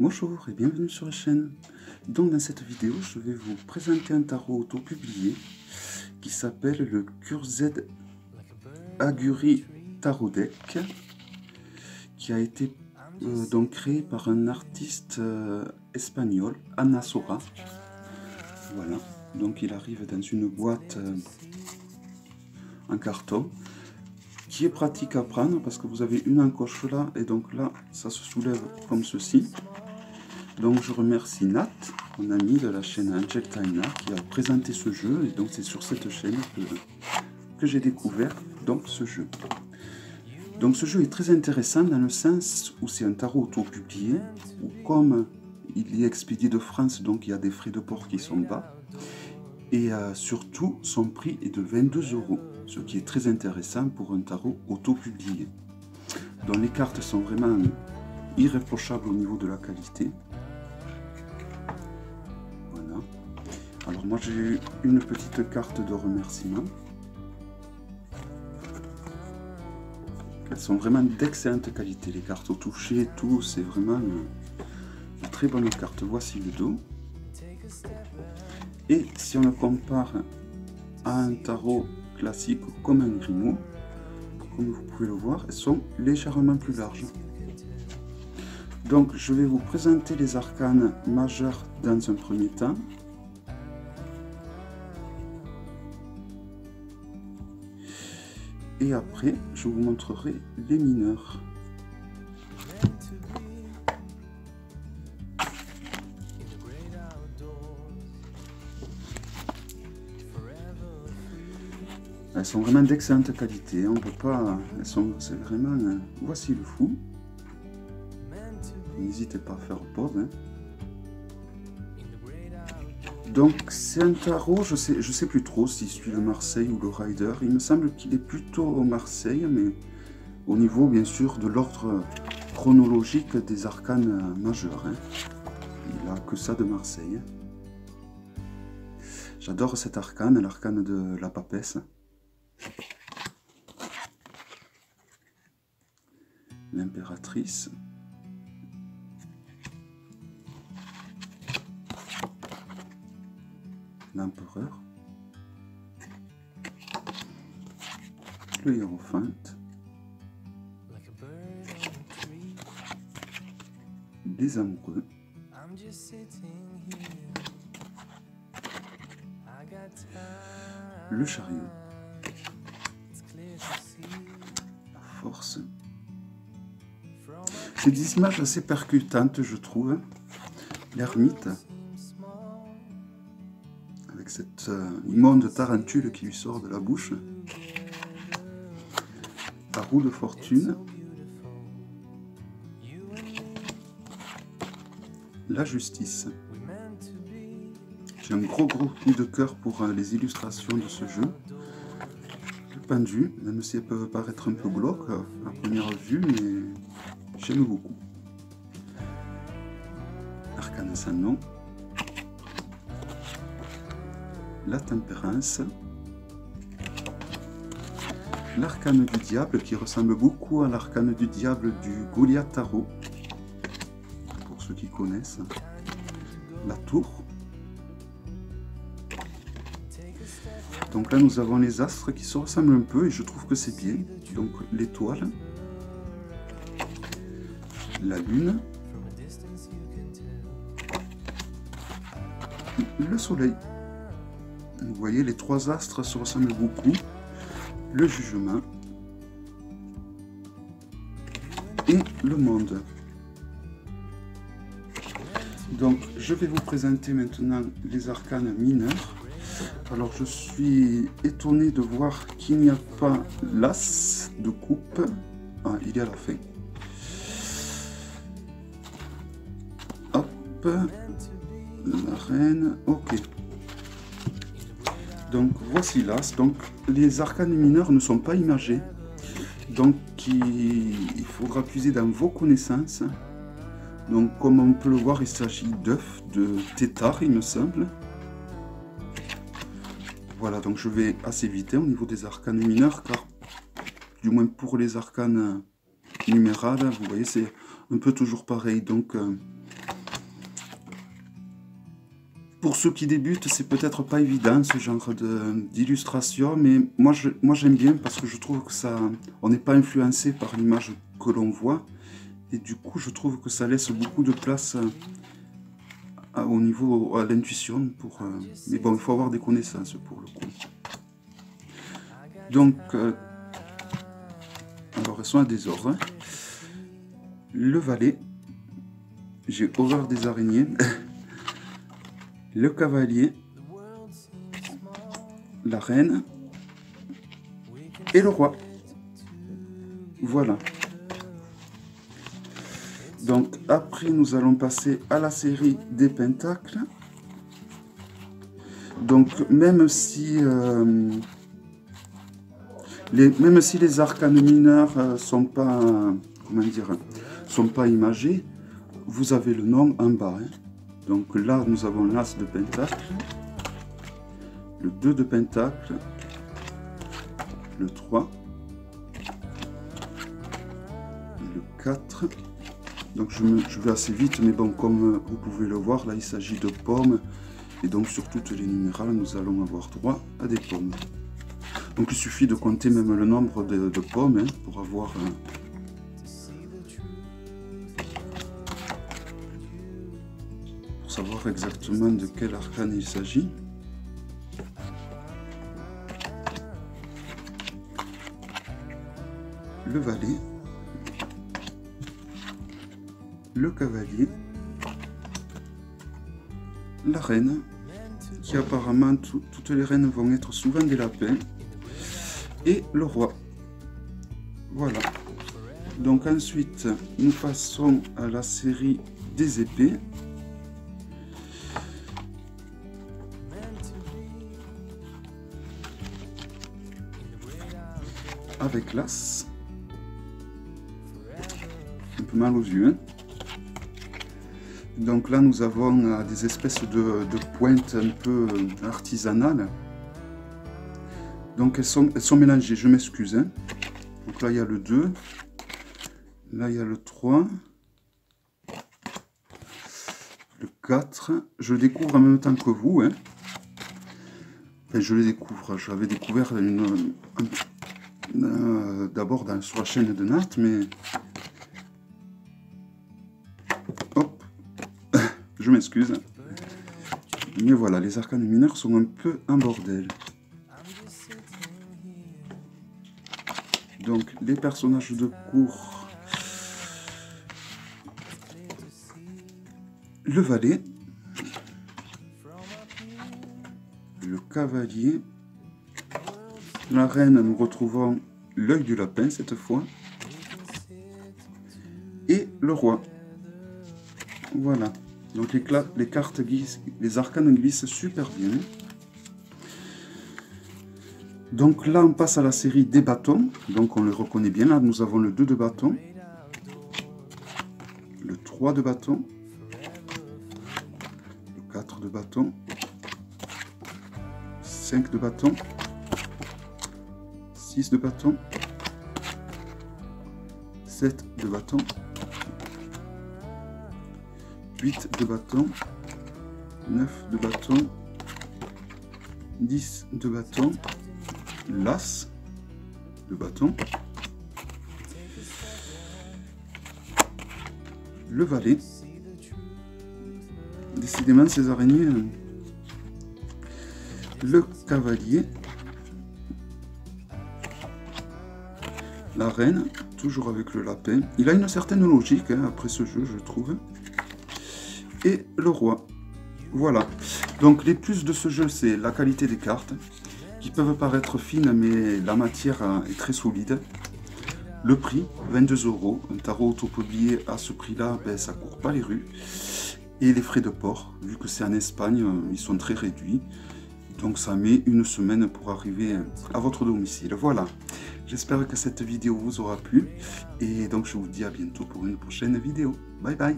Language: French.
Bonjour et bienvenue sur la chaîne. Donc dans cette vidéo, je vais vous présenter un tarot auto-publié qui s'appelle le Kurzed Aguri Tarot Deck, qui a été donc créé par un artiste espagnol, Ana Sora. Voilà, donc il arrive dans une boîte en carton, qui est pratique à prendre parce que vous avez une encoche là et donc là ça se soulève comme ceci. Donc je remercie Nat, mon ami de la chaîne Angel Taina, qui a présenté ce jeu, et donc c'est sur cette chaîne que j'ai découvert donc ce jeu. Donc ce jeu est très intéressant dans le sens où c'est un tarot auto-publié, où comme il est expédié de France, donc il y a des frais de port qui sont bas, et surtout son prix est de 22 €, ce qui est très intéressant pour un tarot auto-publié. Donc les cartes sont vraiment irréprochables au niveau de la qualité. Alors moi j'ai eu une petite carte de remerciement. Elles sont vraiment d'excellente qualité, les cartes au toucher, tout, c'est vraiment une très bonne carte. Voici le dos. Et si on le compare à un tarot classique comme un grimoire, comme vous pouvez le voir, elles sont légèrement plus larges. Donc je vais vous présenter les arcanes majeurs dans un premier temps. Et après, je vous montrerai les mineurs. Elles sont vraiment d'excellente qualité. On peut pas. C'est vraiment. Voici le fou. N'hésitez pas à faire pause. Hein. Donc c'est un tarot, je sais plus trop s'il suit le Marseille ou le Rider. Il me semble qu'il est plutôt au Marseille, mais au niveau bien sûr de l'ordre chronologique des arcanes majeurs. Hein. Il n'a que ça de Marseille. J'adore cet arcane, l'arcane de la papesse. L'impératrice. L'empereur, le hiérophante, les amoureux, le chariot, la force. C'est des images assez percutantes, je trouve. L'ermite, avec cette immonde tarentule qui lui sort de la bouche. La roue de fortune. La justice. J'ai un gros coup de cœur pour les illustrations de ce jeu. Le pendu, même si elles peuvent paraître un peu glauques à première vue, mais j'aime beaucoup. Arcane sans nom. La tempérance, l'arcane du diable qui ressemble beaucoup à l'arcane du diable du Goliath Tarot, pour ceux qui connaissent, la tour. Donc là nous avons les astres qui se ressemblent un peu et je trouve que c'est bien. Donc l'étoile, la lune, le soleil. Vous voyez, les trois astres se ressemblent beaucoup. Le jugement et le monde. Donc, je vais vous présenter maintenant les arcanes mineurs. Alors, je suis étonné de voir qu'il n'y a pas l'as de coupe. Ah, il est à la fin. Hop, la reine, ok. Donc voici l'as, donc les arcanes mineurs ne sont pas imagés, donc il faudra puiser dans vos connaissances. Donc comme on peut le voir, il s'agit d'œufs, de tétard il me semble. Voilà, donc je vais assez vite au niveau des arcanes mineurs, car du moins pour les arcanes numérales, vous voyez c'est un peu toujours pareil, donc Pour ceux qui débutent, c'est peut-être pas évident ce genre d'illustration, mais moi j'aime bien parce que je trouve que ça, on n'est pas influencé par l'image que l'on voit, et du coup je trouve que ça laisse beaucoup de place au niveau à l'intuition. Mais bon, il faut avoir des connaissances pour le coup. Donc, alors elles sont à désordre. Hein. Le valet, j'ai horreur des araignées. Le cavalier, la reine et le roi. Voilà. Donc après nous allons passer à la série des pentacles. Donc même si les arcanes mineurs sont pas, comment dire, sont pas imagés, vous avez le nom en bas. Hein. Donc là, nous avons l'As de Pentacle, le 2 de Pentacle, le 3, le 4. Donc je vais assez vite, mais bon, comme vous pouvez le voir, là il s'agit de pommes. Et donc sur toutes les numérales, nous allons avoir droit à des pommes. Donc il suffit de compter même le nombre de pommes hein, pour avoir... savoir exactement de quel arcane il s'agit. Le valet, le cavalier, la reine, qui apparemment toutes les reines vont être souvent des lapins, et le roi. Voilà. Donc ensuite, nous passons à la série des épées. Avec l'As, un peu mal aux yeux. Hein. Donc là nous avons des espèces de pointes un peu artisanales. Donc elles sont mélangées, je m'excuse. Hein. Donc là il y a le 2, là il y a le 3, le 4. Je le découvre en même temps que vous. Hein. Enfin, je le découvre, j'avais découvert d'abord sur la chaîne de Nat, mais hop, je m'excuse, mais voilà, les arcanes mineurs sont un peu en bordel. Donc les personnages de cour, le valet, le cavalier, la reine, nous retrouvons l'œil du lapin cette fois, et le roi. Voilà, donc les cartes glissent, les arcanes glissent super bien. Donc là on passe à la série des bâtons, donc on le reconnaît bien. Là nous avons le 2 de bâton, le 3 de bâton, le 4 de bâton, 5 de bâton, 6 de bâton, 7 de bâton, 8 de bâton, 9 de bâton, 10 de bâton, l'As de bâton, le valet. Décidément ces araignées, le cavalier, la reine, toujours avec le lapin. Il a une certaine logique hein, après ce jeu, je trouve. Et le roi. Voilà. Donc les plus de ce jeu, c'est la qualité des cartes, qui peuvent paraître fines, mais la matière est très solide. Le prix, 22 €. Un tarot auto-publié à ce prix-là, ben, ça court pas les rues. Et les frais de port, vu que c'est en Espagne, ils sont très réduits. Donc ça met une semaine pour arriver à votre domicile. Voilà. J'espère que cette vidéo vous aura plu. Et donc je vous dis à bientôt pour une prochaine vidéo. Bye bye.